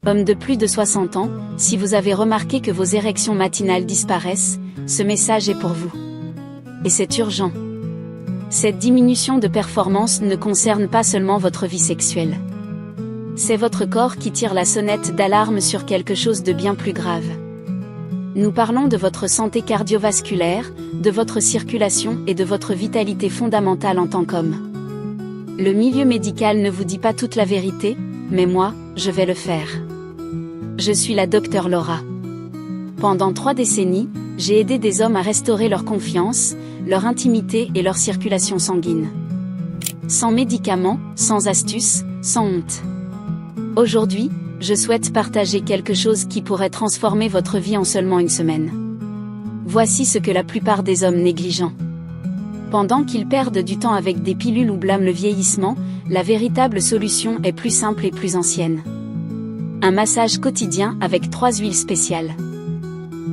Homme de plus de 60 ans, si vous avez remarqué que vos érections matinales disparaissent, ce message est pour vous. Et c'est urgent. Cette diminution de performance ne concerne pas seulement votre vie sexuelle. C'est votre corps qui tire la sonnette d'alarme sur quelque chose de bien plus grave. Nous parlons de votre santé cardiovasculaire, de votre circulation et de votre vitalité fondamentale en tant qu'homme. Le milieu médical ne vous dit pas toute la vérité, mais moi, je vais le faire. Je suis la Dr Laura. Pendant 3 décennies, j'ai aidé des hommes à restaurer leur confiance, leur intimité et leur circulation sanguine. Sans médicaments, sans astuces, sans honte. Aujourd'hui, je souhaite partager quelque chose qui pourrait transformer votre vie en seulement une semaine. Voici ce que la plupart des hommes négligents. Pendant qu'ils perdent du temps avec des pilules ou blâment le vieillissement, la véritable solution est plus simple et plus ancienne. Un massage quotidien avec 3 huiles spéciales.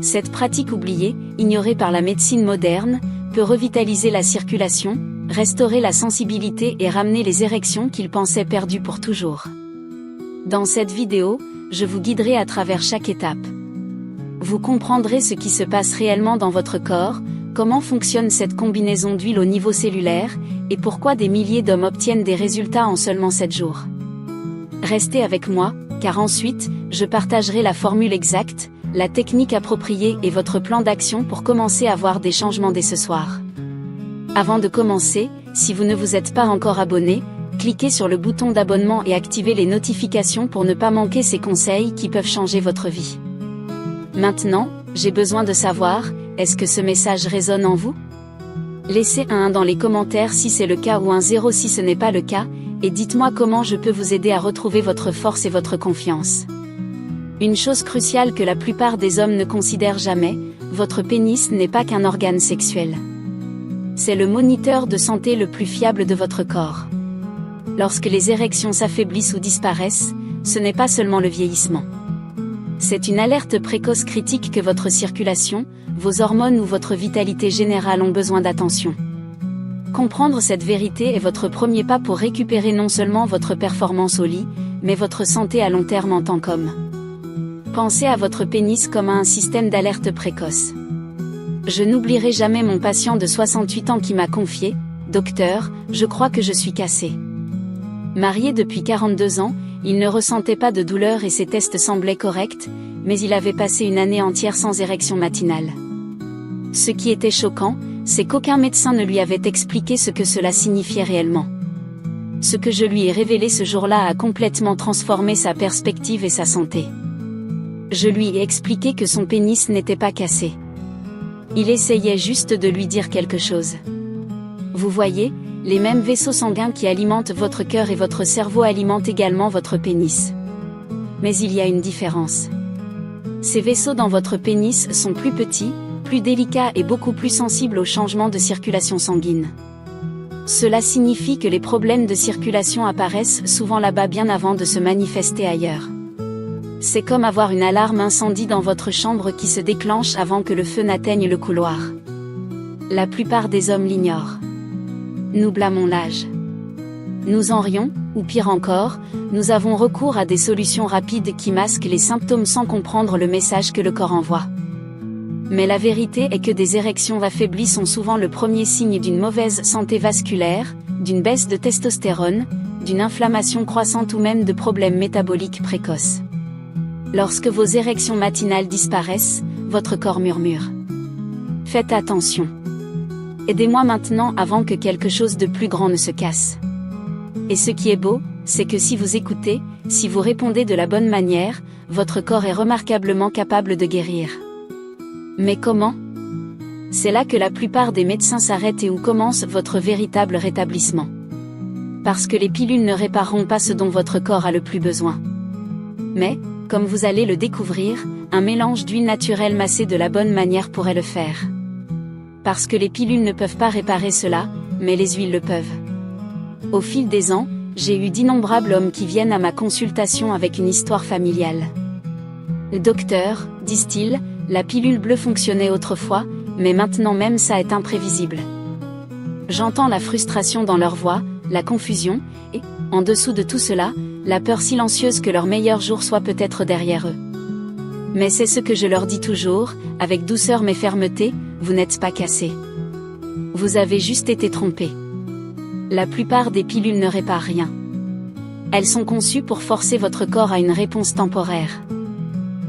Cette pratique oubliée, ignorée par la médecine moderne, peut revitaliser la circulation, restaurer la sensibilité et ramener les érections qu'ils pensaient perdues pour toujours. Dans cette vidéo, je vous guiderai à travers chaque étape. Vous comprendrez ce qui se passe réellement dans votre corps, comment fonctionne cette combinaison d'huile au niveau cellulaire, et pourquoi des milliers d'hommes obtiennent des résultats en seulement 7 jours. Restez avec moi, car ensuite, je partagerai la formule exacte, la technique appropriée et votre plan d'action pour commencer à voir des changements dès ce soir. Avant de commencer, si vous ne vous êtes pas encore abonné, cliquez sur le bouton d'abonnement et activez les notifications pour ne pas manquer ces conseils qui peuvent changer votre vie. Maintenant, j'ai besoin de savoir, est-ce que ce message résonne en vous? Laissez un 1 dans les commentaires si c'est le cas ou un 0 si ce n'est pas le cas, et dites-moi comment je peux vous aider à retrouver votre force et votre confiance. Une chose cruciale que la plupart des hommes ne considèrent jamais, votre pénis n'est pas qu'un organe sexuel. C'est le moniteur de santé le plus fiable de votre corps. Lorsque les érections s'affaiblissent ou disparaissent, ce n'est pas seulement le vieillissement. C'est une alerte précoce critique que votre circulation, vos hormones ou votre vitalité générale ont besoin d'attention. Comprendre cette vérité est votre premier pas pour récupérer non seulement votre performance au lit, mais votre santé à long terme en tant qu'homme. Pensez à votre pénis comme à un système d'alerte précoce. Je n'oublierai jamais mon patient de 68 ans qui m'a confié « Docteur, je crois que je suis cassé ». Marié depuis 42 ans, il ne ressentait pas de douleur et ses tests semblaient corrects, mais il avait passé une année entière sans érection matinale. Ce qui était choquant, c'est qu'aucun médecin ne lui avait expliqué ce que cela signifiait réellement. Ce que je lui ai révélé ce jour-là a complètement transformé sa perspective et sa santé. Je lui ai expliqué que son pénis n'était pas cassé. Il essayait juste de lui dire quelque chose. Vous voyez, les mêmes vaisseaux sanguins qui alimentent votre cœur et votre cerveau alimentent également votre pénis. Mais il y a une différence. Ces vaisseaux dans votre pénis sont plus petits, plus délicats et beaucoup plus sensibles aux changements de circulation sanguine. Cela signifie que les problèmes de circulation apparaissent souvent là-bas bien avant de se manifester ailleurs. C'est comme avoir une alarme incendie dans votre chambre qui se déclenche avant que le feu n'atteigne le couloir. La plupart des hommes l'ignorent. Nous blâmons l'âge. Nous en rions, ou pire encore, nous avons recours à des solutions rapides qui masquent les symptômes sans comprendre le message que le corps envoie. Mais la vérité est que des érections affaiblies sont souvent le premier signe d'une mauvaise santé vasculaire, d'une baisse de testostérone, d'une inflammation croissante ou même de problèmes métaboliques précoces. Lorsque vos érections matinales disparaissent, votre corps murmure. Faites attention. Aidez-moi maintenant avant que quelque chose de plus grand ne se casse. Et ce qui est beau, c'est que si vous écoutez, si vous répondez de la bonne manière, votre corps est remarquablement capable de guérir. Mais comment? C'est là que la plupart des médecins s'arrêtent et où commence votre véritable rétablissement. Parce que les pilules ne répareront pas ce dont votre corps a le plus besoin. Mais, comme vous allez le découvrir, un mélange d'huile naturelle massée de la bonne manière pourrait le faire. Parce que les pilules ne peuvent pas réparer cela, mais les huiles le peuvent. Au fil des ans, j'ai eu d'innombrables hommes qui viennent à ma consultation avec une histoire familiale. Docteur, disent-ils, la pilule bleue fonctionnait autrefois, mais maintenant même ça est imprévisible. J'entends la frustration dans leur voix, la confusion, et, en dessous de tout cela, la peur silencieuse que leur meilleur jour soit peut-être derrière eux. Mais c'est ce que je leur dis toujours, avec douceur mais fermeté, vous n'êtes pas cassés. Vous avez juste été trompés. La plupart des pilules ne réparent rien. Elles sont conçues pour forcer votre corps à une réponse temporaire.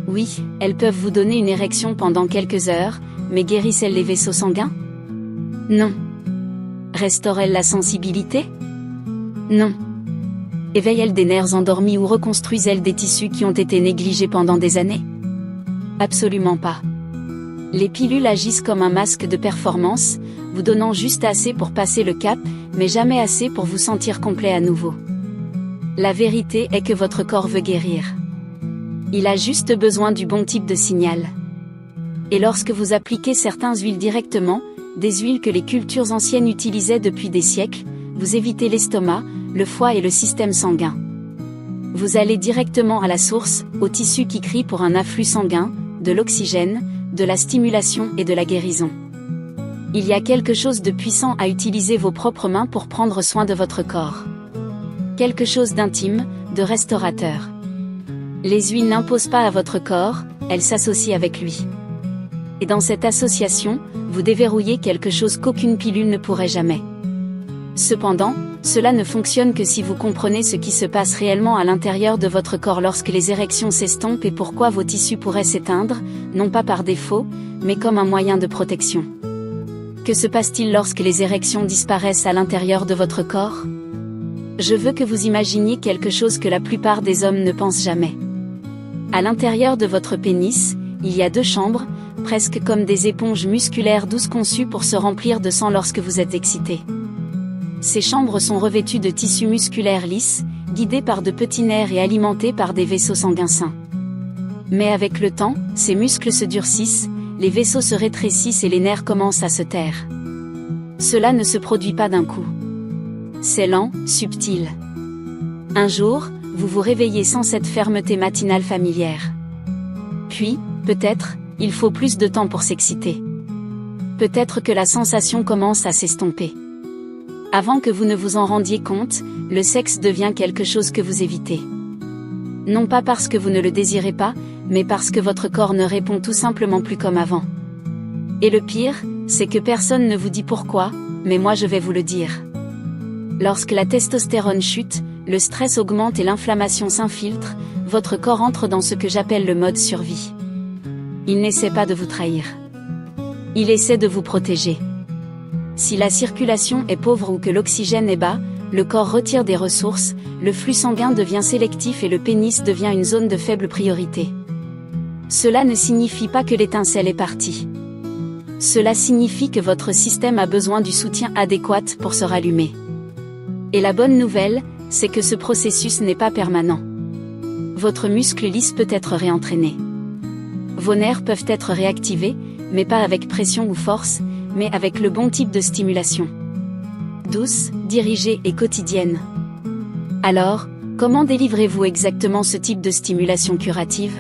Oui, elles peuvent vous donner une érection pendant quelques heures, mais guérissent-elles les vaisseaux sanguins? Non. Restaurent-elles la sensibilité? Non. Éveillent-elles des nerfs endormis ou reconstruisent-elles des tissus qui ont été négligés pendant des années? Absolument pas. Les pilules agissent comme un masque de performance, vous donnant juste assez pour passer le cap, mais jamais assez pour vous sentir complet à nouveau. La vérité est que votre corps veut guérir. Il a juste besoin du bon type de signal. Et lorsque vous appliquez certaines huiles directement, des huiles que les cultures anciennes utilisaient depuis des siècles, vous évitez l'estomac, le foie et le système sanguin. Vous allez directement à la source, au tissu qui crie pour un afflux sanguin, de l'oxygène, de la stimulation et de la guérison. Il y a quelque chose de puissant à utiliser vos propres mains pour prendre soin de votre corps. Quelque chose d'intime, de restaurateur. Les huiles n'imposent pas à votre corps, elles s'associent avec lui. Et dans cette association, vous déverrouillez quelque chose qu'aucune pilule ne pourrait jamais. Cependant, cela ne fonctionne que si vous comprenez ce qui se passe réellement à l'intérieur de votre corps lorsque les érections s'estompent et pourquoi vos tissus pourraient s'éteindre, non pas par défaut, mais comme un moyen de protection. Que se passe-t-il lorsque les érections disparaissent à l'intérieur de votre corps? Je veux que vous imaginiez quelque chose que la plupart des hommes ne pensent jamais. À l'intérieur de votre pénis, il y a 2 chambres, presque comme des éponges musculaires douces conçues pour se remplir de sang lorsque vous êtes excité. Ces chambres sont revêtues de tissus musculaires lisses, guidés par de petits nerfs et alimentés par des vaisseaux sanguins sains. Mais avec le temps, ces muscles se durcissent, les vaisseaux se rétrécissent et les nerfs commencent à se taire. Cela ne se produit pas d'un coup. C'est lent, subtil. Un jour, vous vous réveillez sans cette fermeté matinale familière. Puis, peut-être, il faut plus de temps pour s'exciter. Peut-être que la sensation commence à s'estomper. Avant que vous ne vous en rendiez compte, le sexe devient quelque chose que vous évitez. Non pas parce que vous ne le désirez pas, mais parce que votre corps ne répond tout simplement plus comme avant. Et le pire, c'est que personne ne vous dit pourquoi, mais moi je vais vous le dire. Lorsque la testostérone chute, le stress augmente et l'inflammation s'infiltre, votre corps entre dans ce que j'appelle le mode survie. Il n'essaie pas de vous trahir. Il essaie de vous protéger. Si la circulation est pauvre ou que l'oxygène est bas, le corps retire des ressources, le flux sanguin devient sélectif et le pénis devient une zone de faible priorité. Cela ne signifie pas que l'étincelle est partie. Cela signifie que votre système a besoin du soutien adéquat pour se rallumer. Et la bonne nouvelle, c'est que ce processus n'est pas permanent. Votre muscle lisse peut être réentraîné. Vos nerfs peuvent être réactivés, mais pas avec pression ou force, mais avec le bon type de stimulation. Douce, dirigée et quotidienne. Alors, comment délivrez-vous exactement ce type de stimulation curative?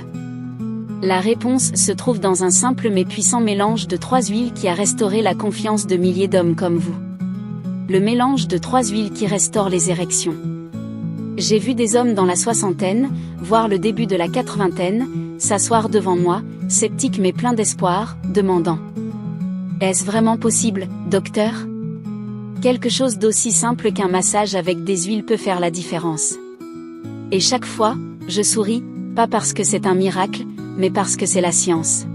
La réponse se trouve dans un simple mais puissant mélange de 3 huiles qui a restauré la confiance de milliers d'hommes comme vous. Le mélange de 3 huiles qui restaure les érections. J'ai vu des hommes dans la 60aine, voire le début de la 80aine, s'asseoir devant moi, sceptiques mais pleins d'espoir, demandant: est-ce vraiment possible, docteur? Quelque chose d'aussi simple qu'un massage avec des huiles peut faire la différence. Et chaque fois, je souris, pas parce que c'est un miracle, mais parce que c'est la science.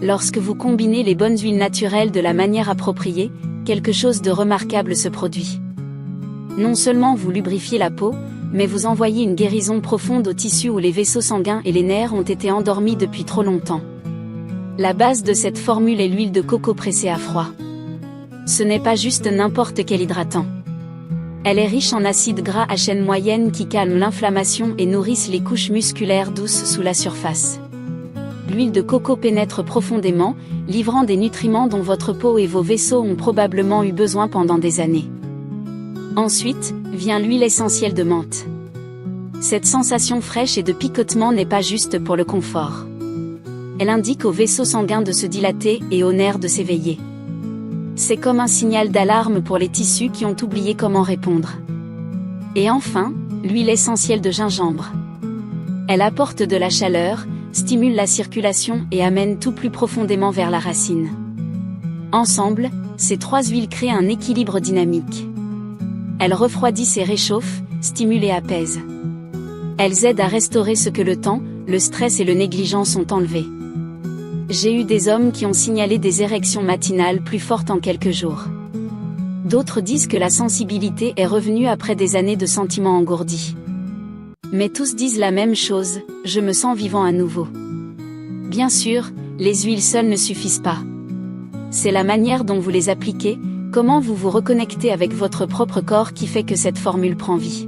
Lorsque vous combinez les bonnes huiles naturelles de la manière appropriée, quelque chose de remarquable se produit. Non seulement vous lubrifiez la peau, mais vous envoyez une guérison profonde aux tissus où les vaisseaux sanguins et les nerfs ont été endormis depuis trop longtemps. La base de cette formule est l'huile de coco pressée à froid. Ce n'est pas juste n'importe quel hydratant. Elle est riche en acides gras à chaîne moyenne qui calment l'inflammation et nourrissent les couches musculaires douces sous la surface. L'huile de coco pénètre profondément, livrant des nutriments dont votre peau et vos vaisseaux ont probablement eu besoin pendant des années. Ensuite, vient l'huile essentielle de menthe. Cette sensation fraîche et de picotement n'est pas juste pour le confort. Elle indique aux vaisseaux sanguins de se dilater et aux nerfs de s'éveiller. C'est comme un signal d'alarme pour les tissus qui ont oublié comment répondre. Et enfin, L'huile essentielle de gingembre. Elle apporte de la chaleur, stimule la circulation et amène tout plus profondément vers la racine. Ensemble, ces 3 huiles créent un équilibre dynamique. Elles refroidissent et réchauffent, stimulent et apaisent. Elles aident à restaurer ce que le temps, le stress et le négligence ont enlevé. J'ai eu des hommes qui ont signalé des érections matinales plus fortes en quelques jours. D'autres disent que la sensibilité est revenue après des années de sentiments engourdis. Mais tous disent la même chose, je me sens vivant à nouveau. Bien sûr, les huiles seules ne suffisent pas. C'est la manière dont vous les appliquez, comment vous vous reconnectez avec votre propre corps qui fait que cette formule prend vie.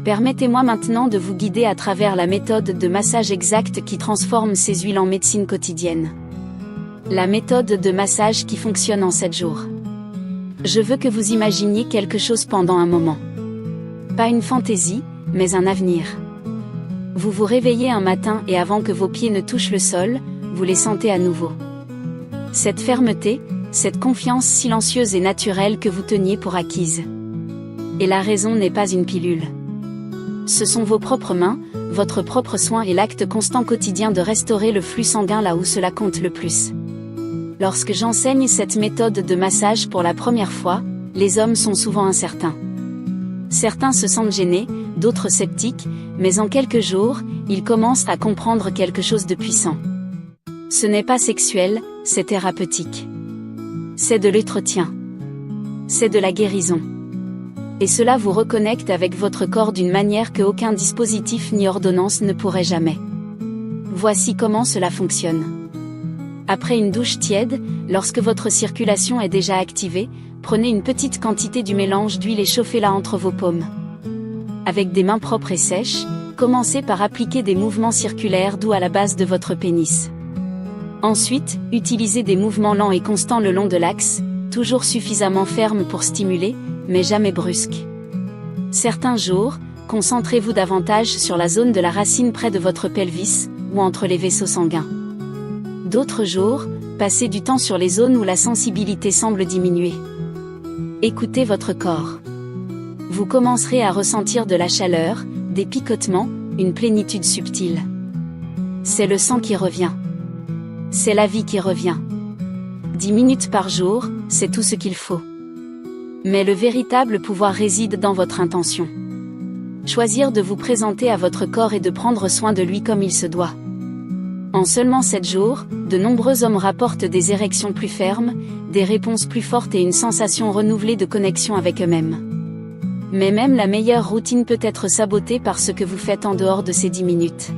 Permettez-moi maintenant de vous guider à travers la méthode de massage exacte qui transforme ces huiles en médecine quotidienne. La méthode de massage qui fonctionne en 7 jours. Je veux que vous imaginiez quelque chose pendant un moment. Pas une fantaisie, mais un avenir. Vous vous réveillez un matin et avant que vos pieds ne touchent le sol, vous les sentez à nouveau. Cette fermeté, cette confiance silencieuse et naturelle que vous teniez pour acquise. Et la raison n'est pas une pilule. Ce sont vos propres mains, votre propre soin et l'acte constant quotidien de restaurer le flux sanguin là où cela compte le plus. Lorsque j'enseigne cette méthode de massage pour la première fois, les hommes sont souvent incertains. Certains se sentent gênés, d'autres sceptiques, mais en quelques jours, ils commencent à comprendre quelque chose de puissant. Ce n'est pas sexuel, c'est thérapeutique. C'est de l'entretien. C'est de la guérison. Et cela vous reconnecte avec votre corps d'une manière que aucun dispositif ni ordonnance ne pourrait jamais. Voici comment cela fonctionne. Après une douche tiède, lorsque votre circulation est déjà activée, prenez une petite quantité du mélange d'huile et chauffez-la entre vos paumes. Avec des mains propres et sèches, commencez par appliquer des mouvements circulaires doux à la base de votre pénis. Ensuite, utilisez des mouvements lents et constants le long de l'axe, toujours suffisamment fermes pour stimuler, mais jamais brusques. Certains jours, concentrez-vous davantage sur la zone de la racine près de votre pelvis, ou entre les vaisseaux sanguins. D'autres jours, passez du temps sur les zones où la sensibilité semble diminuer. Écoutez votre corps. Vous commencerez à ressentir de la chaleur, des picotements, une plénitude subtile. C'est le sang qui revient. C'est la vie qui revient. 10 minutes par jour, c'est tout ce qu'il faut. Mais le véritable pouvoir réside dans votre intention. Choisir de vous présenter à votre corps et de prendre soin de lui comme il se doit. En seulement 7 jours, de nombreux hommes rapportent des érections plus fermes, des réponses plus fortes et une sensation renouvelée de connexion avec eux-mêmes. Mais même la meilleure routine peut être sabotée par ce que vous faites en dehors de ces 10 minutes.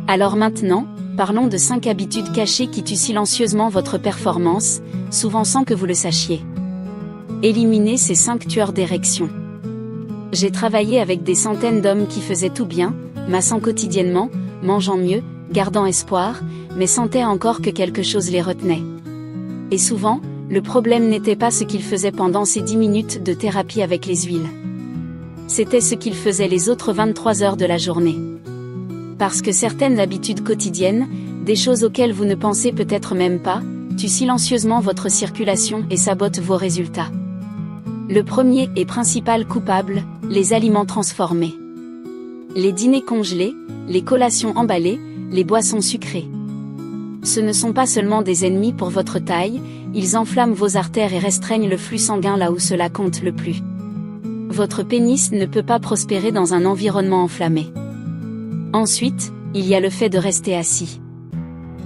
Alors maintenant, parlons de 5 habitudes cachées qui tuent silencieusement votre performance, souvent sans que vous le sachiez. Éliminez ces 5 tueurs d'érection. J'ai travaillé avec des centaines d'hommes qui faisaient tout bien, massant quotidiennement, mangeant mieux, gardant espoir, mais sentaient encore que quelque chose les retenait. Et souvent, le problème n'était pas ce qu'ils faisaient pendant ces 10 minutes de thérapie avec les huiles. C'était ce qu'ils faisaient les autres 23 heures de la journée. Parce que certaines habitudes quotidiennes, des choses auxquelles vous ne pensez peut-être même pas, tuent silencieusement votre circulation et sabotent vos résultats. Le premier et principal coupable, les aliments transformés. Les dîners congelés, les collations emballées, les boissons sucrées. Ce ne sont pas seulement des ennemis pour votre taille, ils enflamment vos artères et restreignent le flux sanguin là où cela compte le plus. Votre pénis ne peut pas prospérer dans un environnement enflammé. Ensuite, il y a le fait de rester assis.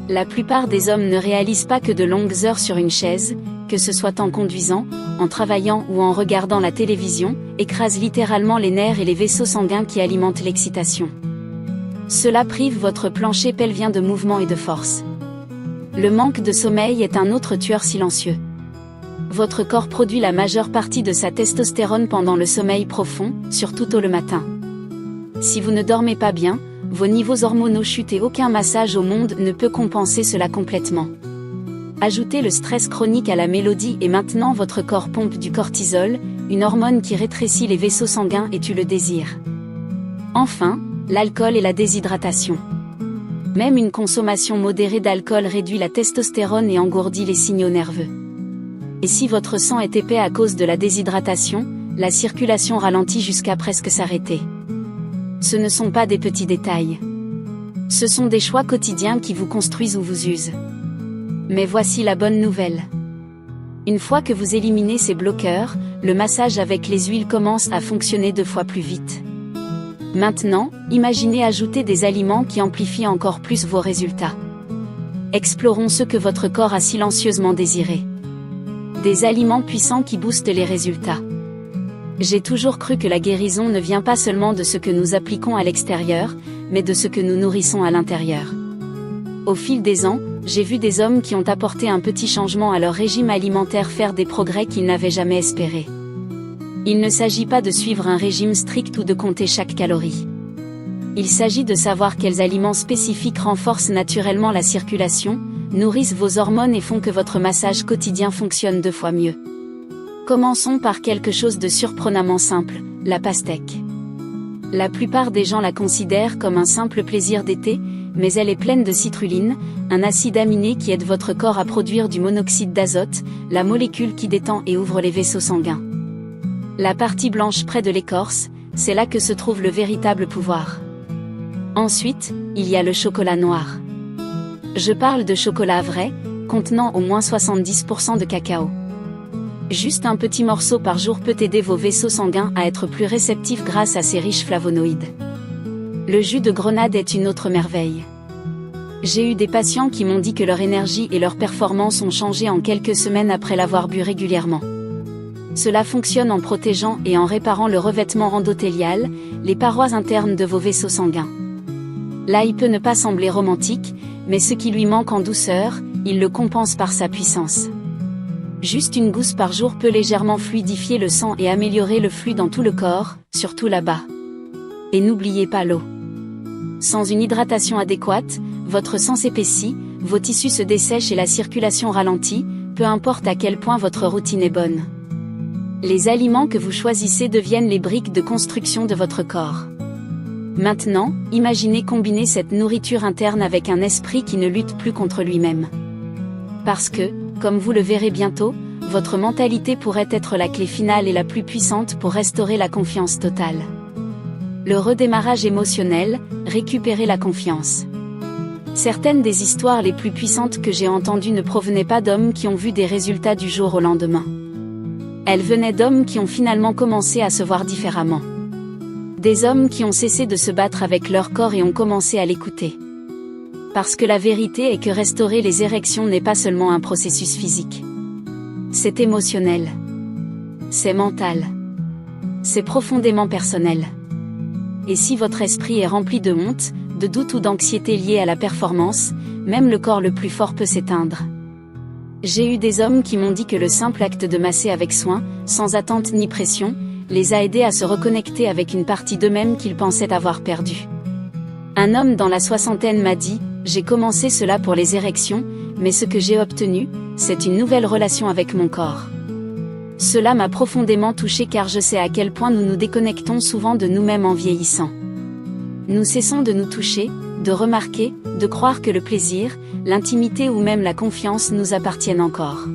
La plupart des hommes ne réalisent pas que de longues heures sur une chaise, que ce soit en conduisant, en travaillant ou en regardant la télévision, écrasent littéralement les nerfs et les vaisseaux sanguins qui alimentent l'excitation. Cela prive votre plancher pelvien de mouvement et de force. Le manque de sommeil est un autre tueur silencieux. Votre corps produit la majeure partie de sa testostérone pendant le sommeil profond, surtout tôt le matin. Si vous ne dormez pas bien, vos niveaux hormonaux chutent et aucun massage au monde ne peut compenser cela complètement. Ajoutez le stress chronique à la mélodie et maintenant votre corps pompe du cortisol, une hormone qui rétrécit les vaisseaux sanguins et tue le désir. Enfin, l'alcool et la déshydratation. Même une consommation modérée d'alcool réduit la testostérone et engourdit les signaux nerveux. Et si votre sang est épais à cause de la déshydratation, la circulation ralentit jusqu'à presque s'arrêter. Ce ne sont pas des petits détails. Ce sont des choix quotidiens qui vous construisent ou vous usent. Mais voici la bonne nouvelle. Une fois que vous éliminez ces bloqueurs, le massage avec les huiles commence à fonctionner 2 fois plus vite. Maintenant, imaginez ajouter des aliments qui amplifient encore plus vos résultats. Explorons ce que votre corps a silencieusement désiré. Des aliments puissants qui boostent les résultats. J'ai toujours cru que la guérison ne vient pas seulement de ce que nous appliquons à l'extérieur, mais de ce que nous nourrissons à l'intérieur. Au fil des ans, j'ai vu des hommes qui ont apporté un petit changement à leur régime alimentaire faire des progrès qu'ils n'avaient jamais espérés. Il ne s'agit pas de suivre un régime strict ou de compter chaque calorie. Il s'agit de savoir quels aliments spécifiques renforcent naturellement la circulation, nourrissent vos hormones et font que votre massage quotidien fonctionne 2 fois mieux. Commençons par quelque chose de surprenamment simple, la pastèque. La plupart des gens la considèrent comme un simple plaisir d'été, mais elle est pleine de citrulline, un acide aminé qui aide votre corps à produire du monoxyde d'azote, la molécule qui détend et ouvre les vaisseaux sanguins. La partie blanche près de l'écorce, c'est là que se trouve le véritable pouvoir. Ensuite, il y a le chocolat noir. Je parle de chocolat vrai, contenant au moins 70% de cacao. Juste un petit morceau par jour peut aider vos vaisseaux sanguins à être plus réceptifs grâce à ses riches flavonoïdes. Le jus de grenade est une autre merveille. J'ai eu des patients qui m'ont dit que leur énergie et leur performance ont changé en quelques semaines après l'avoir bu régulièrement. Cela fonctionne en protégeant et en réparant le revêtement endothélial, les parois internes de vos vaisseaux sanguins. L'ail peut ne pas sembler romantique, mais ce qui lui manque en douceur, il le compense par sa puissance. Juste une gousse par jour peut légèrement fluidifier le sang et améliorer le flux dans tout le corps, surtout là-bas. Et n'oubliez pas l'eau. Sans une hydratation adéquate, votre sang s'épaissit, vos tissus se dessèchent et la circulation ralentit, peu importe à quel point votre routine est bonne. Les aliments que vous choisissez deviennent les briques de construction de votre corps. Maintenant, imaginez combiner cette nourriture interne avec un esprit qui ne lutte plus contre lui-même. Parce que, comme vous le verrez bientôt, votre mentalité pourrait être la clé finale et la plus puissante pour restaurer la confiance totale. Le redémarrage émotionnel, récupérer la confiance. Certaines des histoires les plus puissantes que j'ai entendues ne provenaient pas d'hommes qui ont vu des résultats du jour au lendemain. Elles venaient d'hommes qui ont finalement commencé à se voir différemment. Des hommes qui ont cessé de se battre avec leur corps et ont commencé à l'écouter. Parce que la vérité est que restaurer les érections n'est pas seulement un processus physique. C'est émotionnel. C'est mental. C'est profondément personnel. Et si votre esprit est rempli de honte, de doute ou d'anxiété liée à la performance, même le corps le plus fort peut s'éteindre. J'ai eu des hommes qui m'ont dit que le simple acte de masser avec soin, sans attente ni pression, les a aidés à se reconnecter avec une partie d'eux-mêmes qu'ils pensaient avoir perdue. Un homme dans la soixantaine m'a dit, « J'ai commencé cela pour les érections, mais ce que j'ai obtenu, c'est une nouvelle relation avec mon corps. » Cela m'a profondément touché car je sais à quel point nous nous déconnectons souvent de nous-mêmes en vieillissant. Nous cessons de nous toucher, de remarquer, de croire que le plaisir, l'intimité ou même la confiance nous appartiennent encore.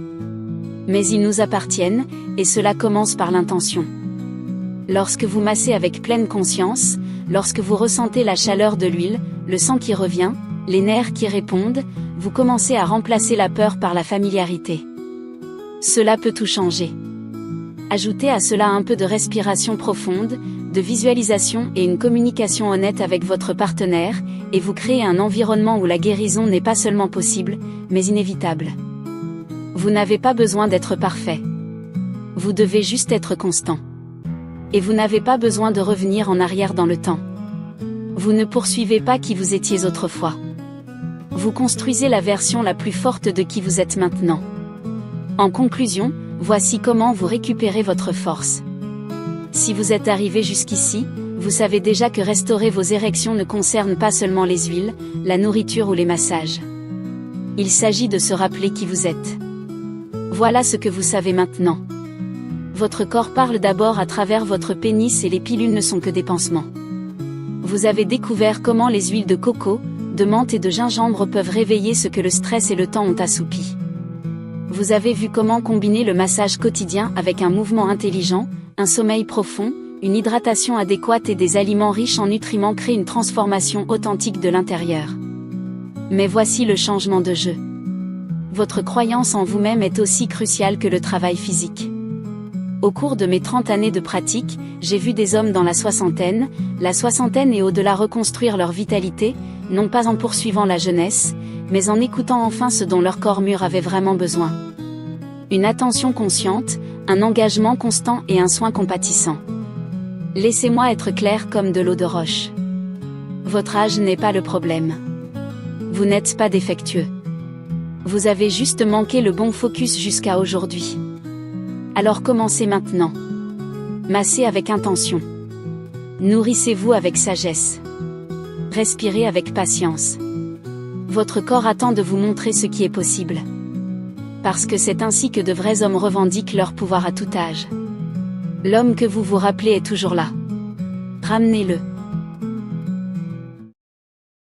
Mais ils nous appartiennent, et cela commence par l'intention. Lorsque vous massez avec pleine conscience, lorsque vous ressentez la chaleur de l'huile, le sang qui revient, les nerfs qui répondent, vous commencez à remplacer la peur par la familiarité. Cela peut tout changer. Ajoutez à cela un peu de respiration profonde, de visualisation et une communication honnête avec votre partenaire, et vous créez un environnement où la guérison n'est pas seulement possible, mais inévitable. Vous n'avez pas besoin d'être parfait. Vous devez juste être constant. Et vous n'avez pas besoin de revenir en arrière dans le temps. Vous ne poursuivez pas qui vous étiez autrefois. Vous construisez la version la plus forte de qui vous êtes maintenant. En conclusion, voici comment vous récupérez votre force. Si vous êtes arrivé jusqu'ici, vous savez déjà que restaurer vos érections ne concerne pas seulement les huiles, la nourriture ou les massages. Il s'agit de se rappeler qui vous êtes. Voilà ce que vous savez maintenant. Votre corps parle d'abord à travers votre pénis et les pilules ne sont que des pansements. Vous avez découvert comment les huiles de coco, de menthe et de gingembre peuvent réveiller ce que le stress et le temps ont assoupi. Vous avez vu comment combiner le massage quotidien avec un mouvement intelligent, Un sommeil profond, une hydratation adéquate et des aliments riches en nutriments créent une transformation authentique de l'intérieur. Mais voici le changement de jeu. Votre croyance en vous-même est aussi cruciale que le travail physique. Au cours de mes 30 années de pratique, j'ai vu des hommes dans la soixantaine et au-delà reconstruire leur vitalité, non pas en poursuivant la jeunesse, mais en écoutant enfin ce dont leur corps mûr avait vraiment besoin. Une attention consciente, un engagement constant et un soin compatissant. Laissez-moi être clair comme de l'eau de roche. Votre âge n'est pas le problème. Vous n'êtes pas défectueux. Vous avez juste manqué le bon focus jusqu'à aujourd'hui. Alors commencez maintenant. Massez avec intention. Nourrissez-vous avec sagesse. Respirez avec patience. Votre corps attend de vous montrer ce qui est possible. Parce que c'est ainsi que de vrais hommes revendiquent leur pouvoir à tout âge. L'homme que vous vous rappelez est toujours là. Ramenez-le.